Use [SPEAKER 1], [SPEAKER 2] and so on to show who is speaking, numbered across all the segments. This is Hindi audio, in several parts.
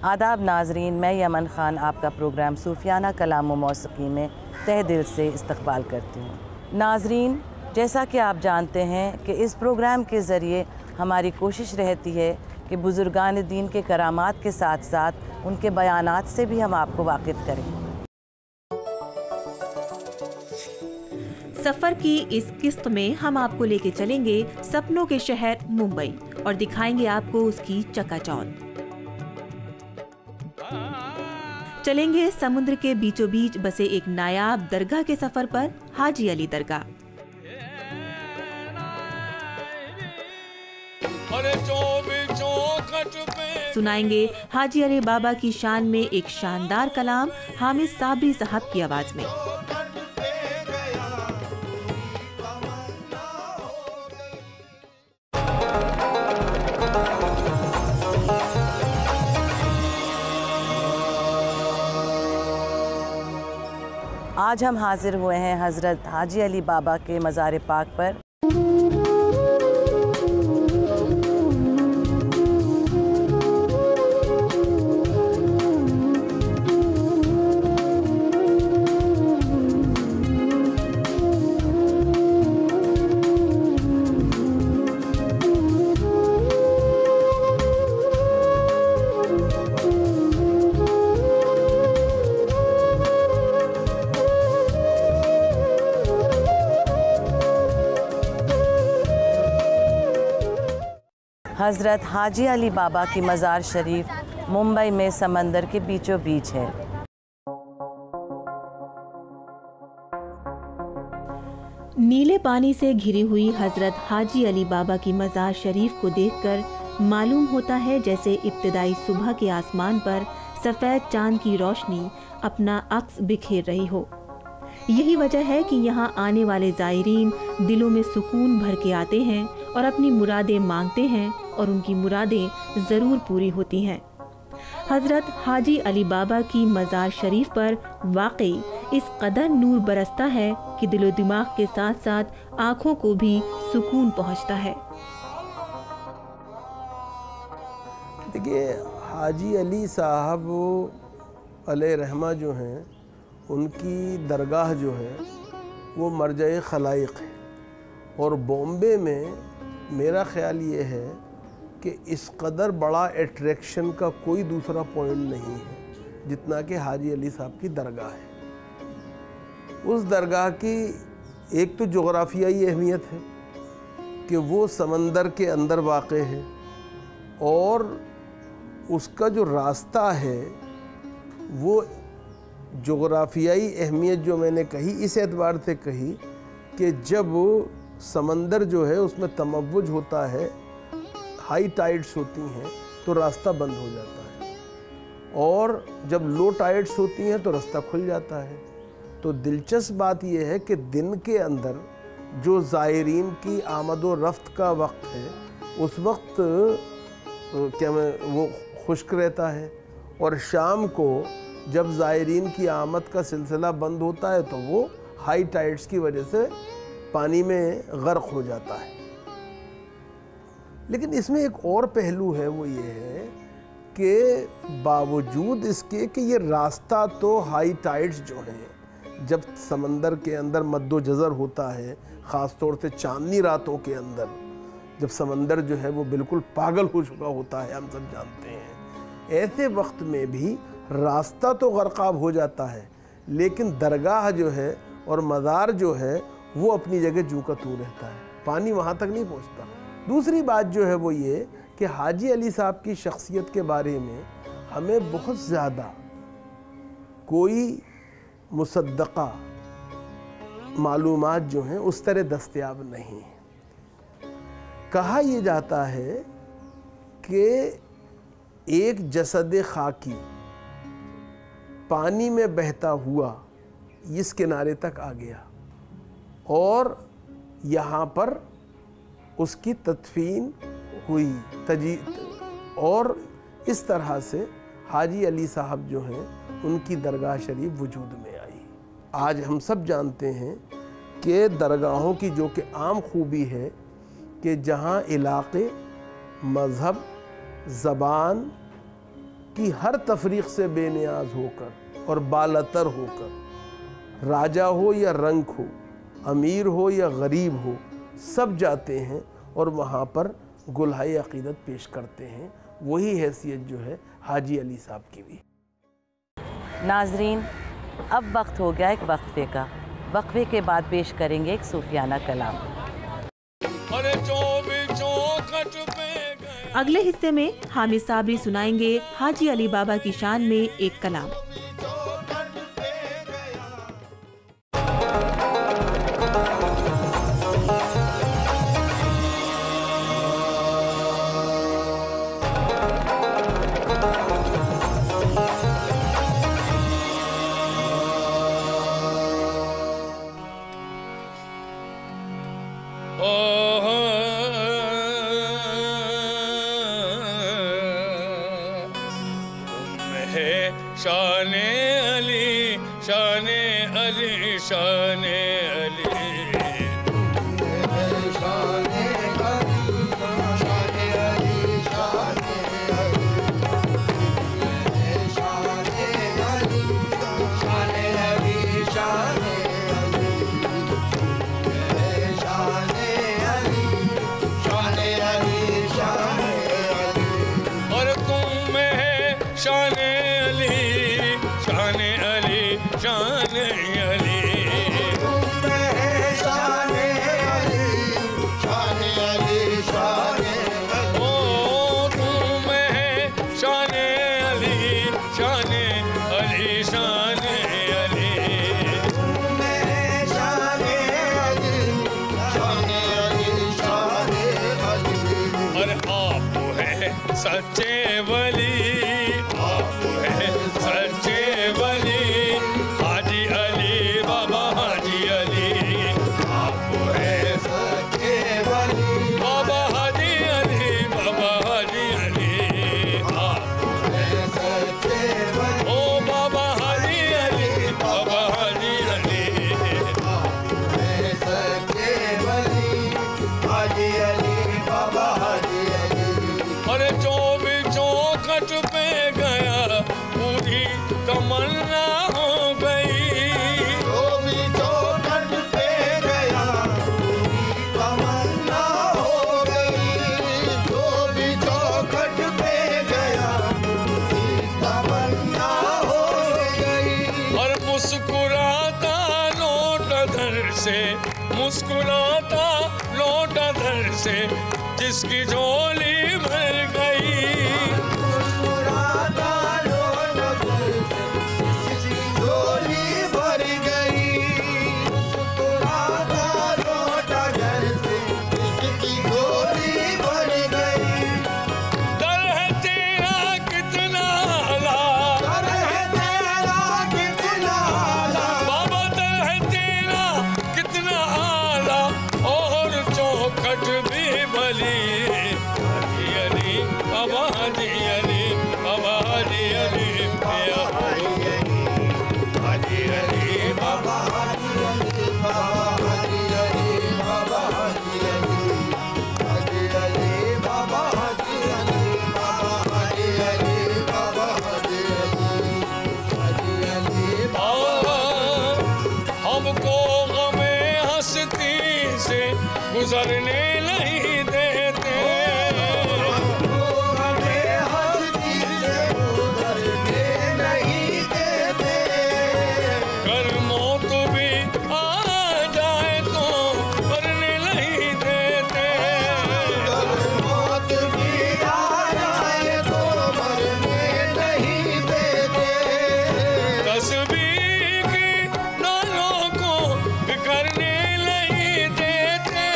[SPEAKER 1] आदाब नाजरीन, मैं यमन ख़ान आपका प्रोग्राम सूफियाना कलाम व मौसीक़ी में तहे दिल से इस्तक़बाल करती हूँ। नाजरीन, जैसा कि आप जानते हैं कि इस प्रोग्राम के ज़रिए हमारी कोशिश रहती है कि बुज़ुर्गान दीन के करामात के साथ साथ उनके बयानात से भी हम आपको वाकिफ़ करें।
[SPEAKER 2] सफ़र की इस किस्त में हम आपको लेके चलेंगे सपनों के शहर मुंबई और दिखाएंगे आपको उसकी चकाचौंध। चलेंगे समुद्र के बीचों बीच बसे एक नायाब दरगाह के सफर पर, हाजी अली दरगाह। सुनाएंगे हाजी अली बाबा की शान में एक शानदार कलाम हामिद साबरी साहब की आवाज में।
[SPEAKER 1] आज हम हाजिर हुए हैं हज़रत हाजी अली बाबा के मज़ार पाक पर। हज़रत हाजी अली बाबा की मज़ार शरीफ मुंबई में समंदर के बीचों बीच है।
[SPEAKER 2] नीले पानी से घिरी हुई हज़रत हाजी अली बाबा की मज़ार शरीफ को देखकर मालूम होता है जैसे इब्तिदाई सुबह के आसमान पर सफ़ेद चांद की रोशनी अपना अक्स बिखेर रही हो। यही वजह है कि यहाँ आने वाले ज़ायरीन दिलों में सुकून भर के आते हैं और अपनी मुरादें मांगते हैं और उनकी मुरादें ज़रूर पूरी होती हैं। हज़रत हाजी अली बाबा की मज़ार शरीफ पर वाकई इस कदर नूर बरसता है कि दिलो दिमाग के साथ साथ आँखों को भी सुकून पहुँचता है।
[SPEAKER 3] देखिए, हाजी अली साहब अलैहिर्रहमा जो हैं, उनकी दरगाह जो है वो मरजए खलाइक है। और बॉम्बे में मेरा ख़्याल ये है कि इस कदर बड़ा अट्रैक्शन का कोई दूसरा पॉइंट नहीं है जितना कि हाजी अली साहब की दरगाह है। उस दरगाह की एक तो जोग्राफियाई अहमियत है कि वो समंदर के अंदर वाक़े है और उसका जो रास्ता है वो जोग्राफियाई अहमियत जो मैंने कही इस एतबार से कही कि जब समंदर जो है उसमें तमव्वुज होता है, हाई टाइड्स होती हैं तो रास्ता बंद हो जाता है और जब लो टाइड्स होती हैं तो रास्ता खुल जाता है। तो दिलचस्प बात यह है कि दिन के अंदर जो ज़ायरीन की आमद व रफ्त का वक्त है उस वक्त वो खुश्क रहता है और शाम को जब ज़ायरीन की आमद का सिलसिला बंद होता है तो वो हाई टाइड्स की वजह से पानी में गर्क हो जाता है। लेकिन इसमें एक और पहलू है, वो ये है कि बावजूद इसके कि ये रास्ता तो हाई टाइड्स जो हैं, जब समंदर के अंदर मद्दो जज़र होता है, ख़ास तौर से चांदनी रातों के अंदर जब समंदर जो है वो बिल्कुल पागल हो चुका होता है, हम सब जानते हैं, ऐसे वक्त में भी रास्ता तो गर्काब हो जाता है लेकिन दरगाह जो है और मज़ार जो है वो अपनी जगह जू का तू रहता है, पानी वहाँ तक नहीं पहुँचता। दूसरी बात जो है वो ये कि हाजी अली साहब की शख्सियत के बारे में हमें बहुत ज़्यादा कोई मुसद्दक़ा मालूमात जो हैं उस तरह दस्तयाब नहीं है। कहा यह जाता है कि एक जसद खाकी पानी में बहता हुआ इस किनारे तक आ गया और यहाँ पर उसकी तदफीन हुई और इस तरह से हाजी अली साहब जो हैं उनकी दरगाह शरीफ वजूद में आई। आज हम सब जानते हैं कि दरगाहों की जो कि आम खूबी है कि जहाँ इलाक़े, मज़हब, ज़बान कि हर तफरीक से बेनियाज होकर और बालतर होकर, राजा हो या रंक हो, अमीर हो या गरीब हो, सब जाते हैं और वहाँ पर गुलहाए अक़ीदत पेश करते हैं। वही हैसियत जो है हाजी अली साहब की भी।
[SPEAKER 1] नाजरीन, अब वक्त हो गया एक वक्फे का। वक्फे के बाद पेश करेंगे एक सूफियाना कलाम।
[SPEAKER 2] अगले हिस्से में हामिद साबरी सुनाएंगे हाजी अली बाबा की शान में एक कलाम।
[SPEAKER 4] शाने अली, शाने अली, शाने अली, शाने अली, शाने अली, शाने अली, शाने अली, शाने अली, शाने अली, शाने अली, शाने अली, शाने अली, और तुम में है शाने शाने अली, शाने अली, शाने अली, शाने अली, शाने अली, ओ तुम है शाने अली, शाने अली, शाने अली, तुम है शाने अली, शाने अली, शाने अली, और आप है सच्चे वली, आप है सच्चे वली, हाजी अली बाबा, हाजी अली, आप है सच्चे वली, बाबा हाजी अली, बाबा हाजी अली, आप है सच्चे वली, ओ बाबा हाजी अली, बाबा हाजी अली, आप है सच्चे वली, हाजी अली, बाबा हाजी अली, और जो भी चौखट पे गया पूरी तमन्ना हो गई, जो भी चौखट पे गया पूरी तमन्ना हो गई, जो भी चौखट पे गया पूरी तमन्ना हो गई, और मुस्कुराता लौट घर से, मुस्कुराता लौट घर से, जिसकी झोली भर गई, मुस्कुराता लौट घर से, जिसकी झोली भर गई, मुस्कुराता लौट घर से, जिसकी झोली भर गई, दर है तेरा कितना आला, दर है तेरा कितना आला, बाबा दर है तेरा कितना आला, और चौखट भी भली, हाजी अली बाबा, हाजी अली बाबा, हाजी अली हाजी अली बाबा, हाजी अली बाबा, हाजी अली बाबा, हाजी अली, हाजी अली बाबा, हाजी अली बाबा, हाजी अली बाबा, हाजी अली, हाजी अली बाबा, हमको गमे हस्ती से गुजरने नहीं देते, हमें हस्ती से गुजरने नहीं देते, कर मौत भी आ जाए तो मरने नहीं देते, कर मौत भी आ जाए तो मरने नहीं देते, तस्बीह की डालों को बिखरने नहीं देते,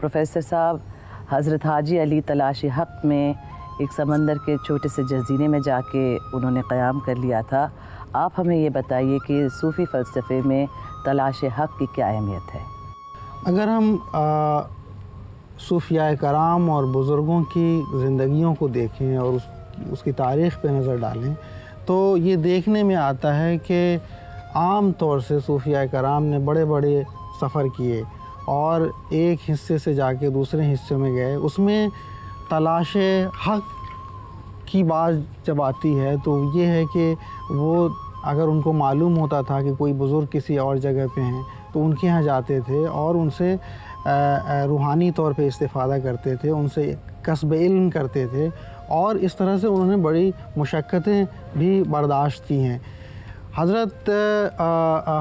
[SPEAKER 1] प्रोफेसर साहब, हज़रत हाजी अली तलाश हक़ में एक समंदर के छोटे से जज़ीरे में जाके उन्होंने क़याम कर लिया था। आप हमें ये बताइए कि सूफ़ी फ़लसफ़े में तलाश हक़ की क्या अहमियत है?
[SPEAKER 5] अगर हम सूफिया कराम और बुज़ुर्गों की ज़िंदगियों को देखें और उसकी तारीख़ पे नज़र डालें तो ये देखने में आता है कि आम तौर से सूफिया कराम ने बड़े बड़े सफ़र किए और एक हिस्से से जाके दूसरे हिस्से में गए। उसमें तलाश हक़ की बात जब आती है तो ये है कि वो अगर उनको मालूम होता था कि कोई बुज़ुर्ग किसी और जगह पे हैं तो उनके यहाँ जाते थे और उनसे रूहानी तौर पे इस्तिफ़ादा करते थे, उनसे कसब इल्म करते थे और इस तरह से उन्होंने बड़ी मुशक्क़तें भी बर्दाश्त की हैं। हज़रत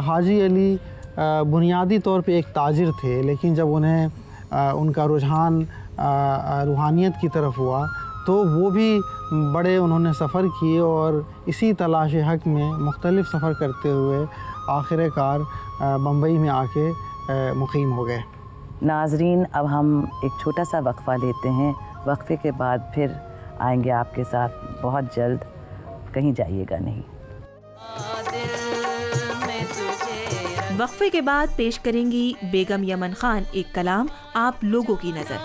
[SPEAKER 5] हाजी अली बुनियादी तौर पे एक ताजिर थे, लेकिन जब उन्हें उनका रुझान रूहानियत की तरफ हुआ तो वो भी बड़े उन्होंने सफ़र किए और इसी तलाश हक़ में मुख्तलिफ़ सफ़र करते हुए आखिरकार बम्बई में आके मुक़ीम हो गए।
[SPEAKER 1] नाज़रीन, अब हम एक छोटा सा वक्फ़ा लेते हैं। वक्फ़े के बाद फिर आएंगे आपके साथ बहुत जल्द, कहीं जाइएगा नहीं।
[SPEAKER 2] वक्फे के बाद पेश करेंगी बेगम यमन खान एक कलाम आप लोगों की नज़र।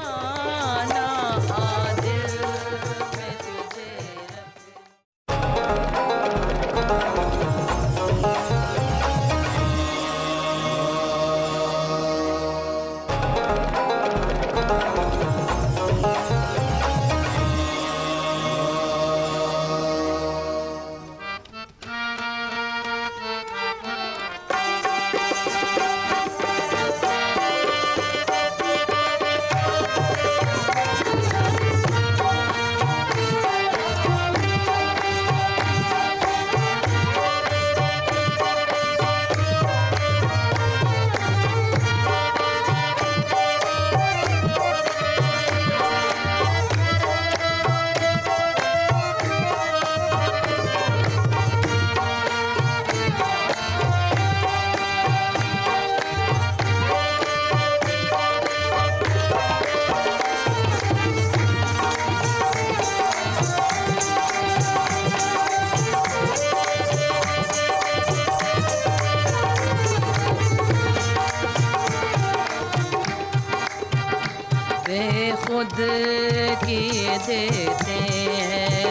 [SPEAKER 6] बेखुद किए देते हैं,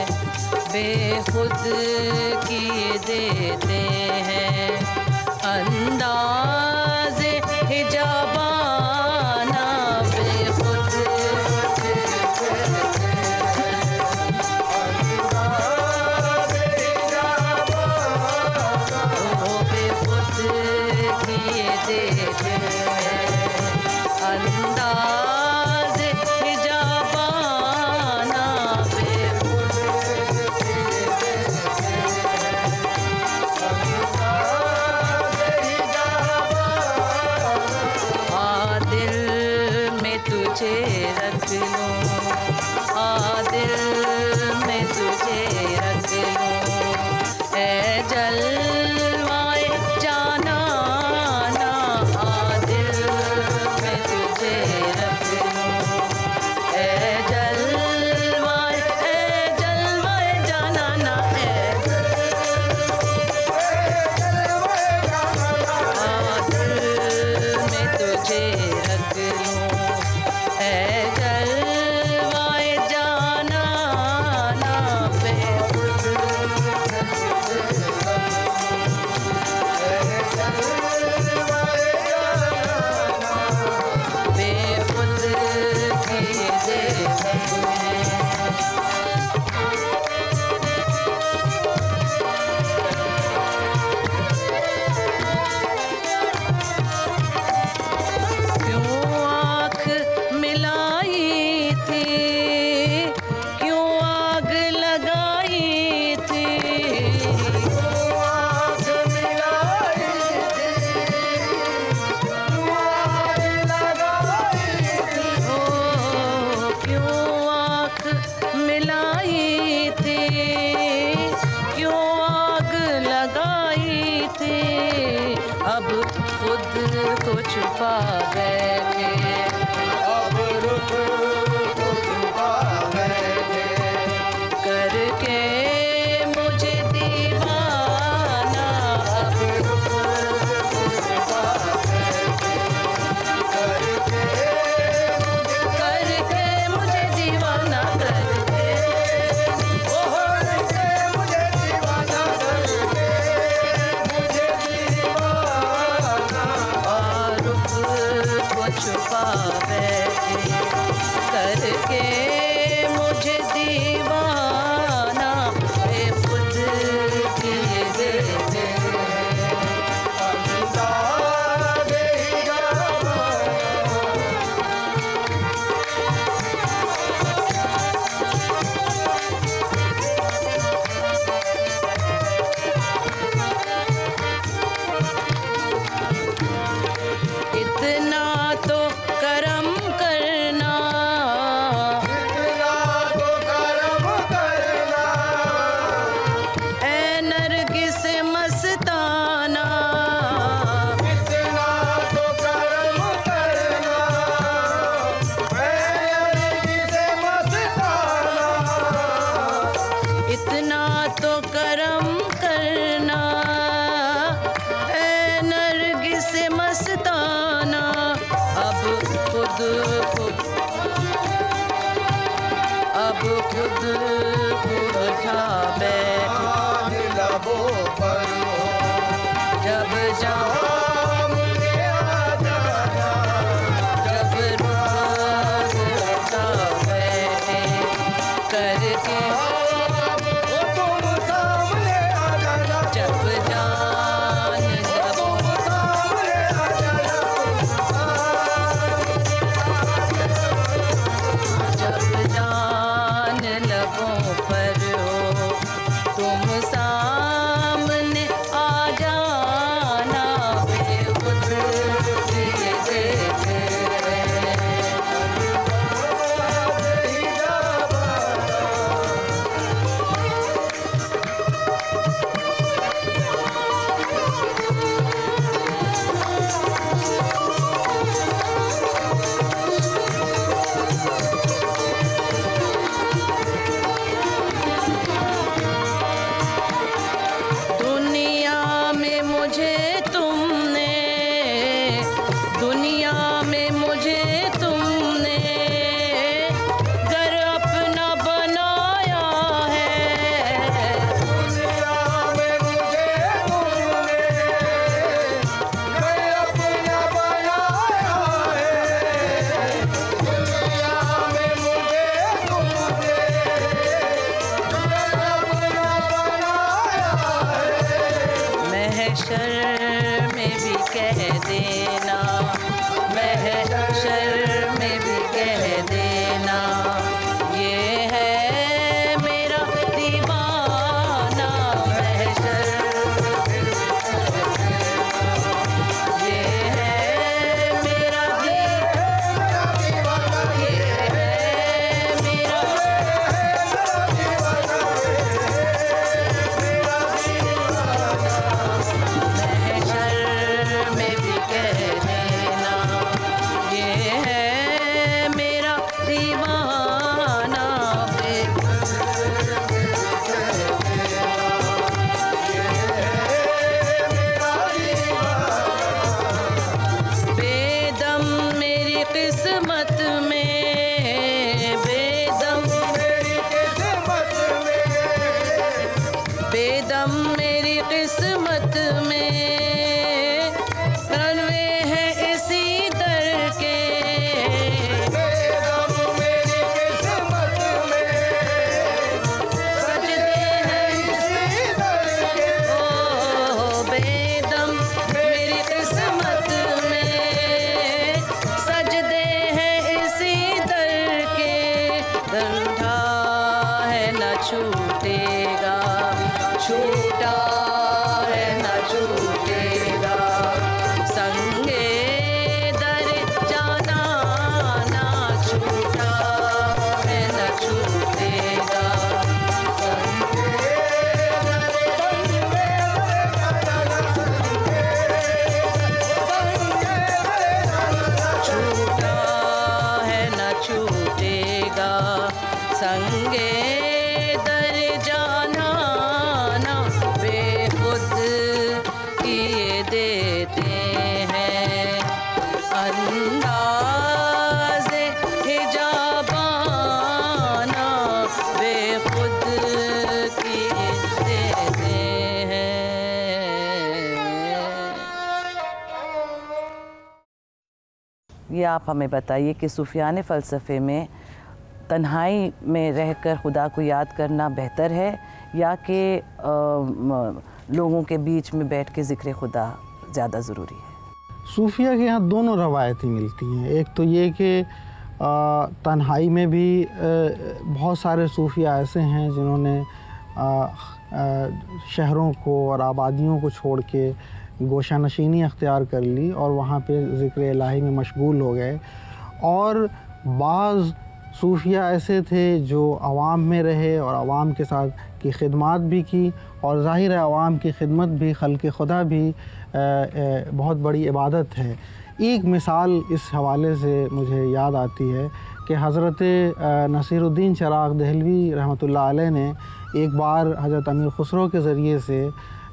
[SPEAKER 6] बेखुद किए देते हैं, अंदाज़ हिजाबाना बेखुद बेखुद किए देते हैं, अंदाज़ हिजाबाना बेखुद दिल में तुझे रख लूं, दिल में तुझे रख लूं, ए जलवाए जाना ना, दिल में तुझे रख लूं, ए जलवाए जाना ना, में तुझे रख लूं, ए जलवाए जाना ना, बेखुद बेखुद किए देते हैं। क्यों आँख मिलाई थी, क्यों आग लगाई थी, क्यों आँख मिलाई थी, क्यों आग लगाई थी, क्यों आँख मिलाई थी, क्यों आग लगाई थी, अब खुद को छुपा बैठे, अब इतना तो करम करना ऐ नरगिस मस्ताना, अब खुद उठा बैठे
[SPEAKER 4] लबों पर
[SPEAKER 6] जब जाम ले आ जाना, जब उठा बैठे करके
[SPEAKER 4] वो तुम सामने आ जाना,
[SPEAKER 6] जब जान लबों
[SPEAKER 4] सामने आ जाना,
[SPEAKER 6] जब जान लबों पर हो तुम सामने आ जाना, बेखुद ये देख रहे दुनिया में मुझे तुमने, दुनिया में मुझे तुमने घर अपना बनाया है,
[SPEAKER 4] दुनिया में मुझे तुमने घर अपना बनाया है, दुनिया में मुझे तुमने घर अपना बनाया है।
[SPEAKER 6] महशर में भी कह देना, महशर में भी कह देना, ये है मेरा दीवाना, महशर ये है मेरा दीवाना, ये है मेरा महशर में भी कह देना, ये है मेरा दीवाना, बेदम मेरी किस्मत में, बेदम
[SPEAKER 4] मेरी किस्मत में,
[SPEAKER 6] बेदम मेरी किस्मत में, रनवे है इसी दर के,
[SPEAKER 4] बेदम मेरी किस्मत में,
[SPEAKER 6] सजदे हैं
[SPEAKER 4] इसी दर के,
[SPEAKER 6] ओ बेदम मेरी किस्मत में, सजदे हैं इसी दर के, दर उठा है न छूटेगा, छूटा है न छूटेगा, संगे दर जाना ना छूटा है न छूटेगा, छूटा है न छूटेगा, संगे दर जाना ना, बेखुद किए देते हैं अंदाज़े हिजाबाना, बेखुद किए देते हैं।
[SPEAKER 1] ये आप हमें बताइए कि सूफियाने फ़लसफ़े में तन्हाई में रहकर खुदा को याद करना बेहतर है या कि लोगों के बीच में बैठ के ज़िक्र खुदा ज़्यादा ज़रूरी है?
[SPEAKER 5] सूफिया के यहाँ दोनों रवायतें मिलती हैं। एक तो ये कि तन्हाई में भी बहुत सारे सूफिया ऐसे हैं जिन्होंने शहरों को और आबादियों को छोड़ के गोशा नशीनी अख्तियार कर ली और वहाँ पे ज़िक्र इलाही में मशगूल हो गए, और बाज़ सूफिया ऐसे थे जो आवाम में रहे और आवाम के साथ की खिदमत भी की, और ज़ाहिर है आवाम की खिदमत भी खल्क़ खुदा भी बहुत बड़ी इबादत है। एक मिसाल इस हवाले से मुझे याद आती है कि हज़रत नसीरुद्दीन चिराग दहलवी रहमतुल्लाह अलैह ने एक बार हज़रत अमीर खुसरो के ज़रिए से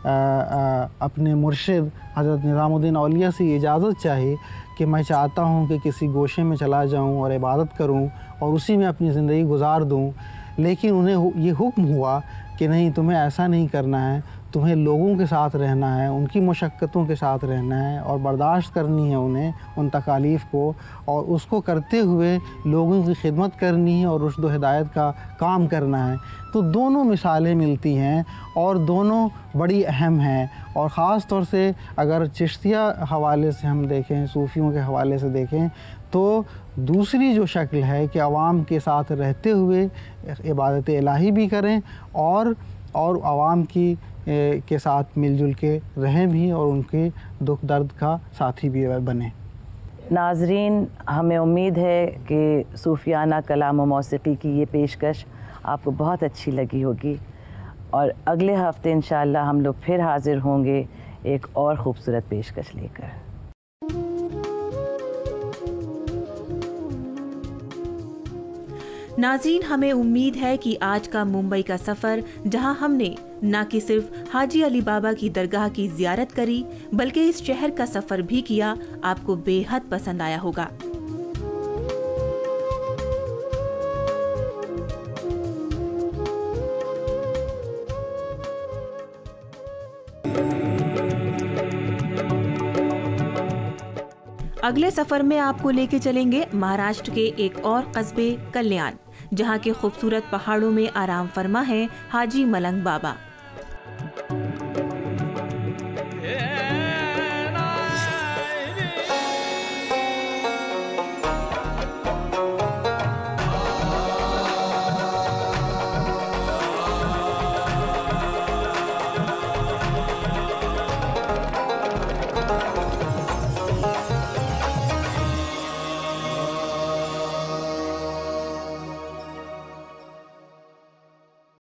[SPEAKER 5] अपने मुर्शिद हज़रत निज़ामुद्दीन औलिया से इजाज़त चाही कि मैं चाहता हूँ कि किसी गोशे में चला जाऊँ और इबादत करूँ और उसी में अपनी ज़िंदगी गुजार दूँ। लेकिन उन्हें ये हुक्म हुआ कि नहीं, तुम्हें ऐसा नहीं करना है, तुम्हें लोगों के साथ रहना है, उनकी मुशक्क़तों के साथ रहना है और बर्दाश्त करनी है उन्हें, उन तकालीफ़ को, और उसको करते हुए लोगों की खिदमत करनी है और रुश्द व हिदायत का काम करना है। तो दोनों मिसालें मिलती हैं और दोनों बड़ी अहम हैं। और ख़ास तौर से अगर चिश्तिया हवाले से हम देखें, सूफ़ियों के हवाले से देखें, तो दूसरी जो शक्ल है कि आवाम के साथ रहते हुए इबादत इलाही भी करें और आवाम की के साथ मिलजुल के रहें भी और उनके दुख दर्द का साथी भी बने।
[SPEAKER 1] नाज़रीन, हमें उम्मीद है कि सूफियाना कलाम व मौसीकी की ये पेशकश आपको बहुत अच्छी लगी होगी और अगले हफ्ते इंशाअल्लाह हम लोग फिर हाज़िर होंगे एक और ख़ूबसूरत पेशकश लेकर।
[SPEAKER 2] नाज़रीन, हमें उम्मीद है कि आज का मुंबई का सफ़र, जहां हमने न कि सिर्फ हाजी अली बाबा की दरगाह की ज़ियारत करी बल्कि इस शहर का सफ़र भी किया, आपको बेहद पसंद आया होगा। अगले सफ़र में आपको लेके चलेंगे महाराष्ट्र के एक और कस्बे कल्याण, जहाँ के खूबसूरत पहाड़ों में आराम फरमा है हाजी मलंग बाबा।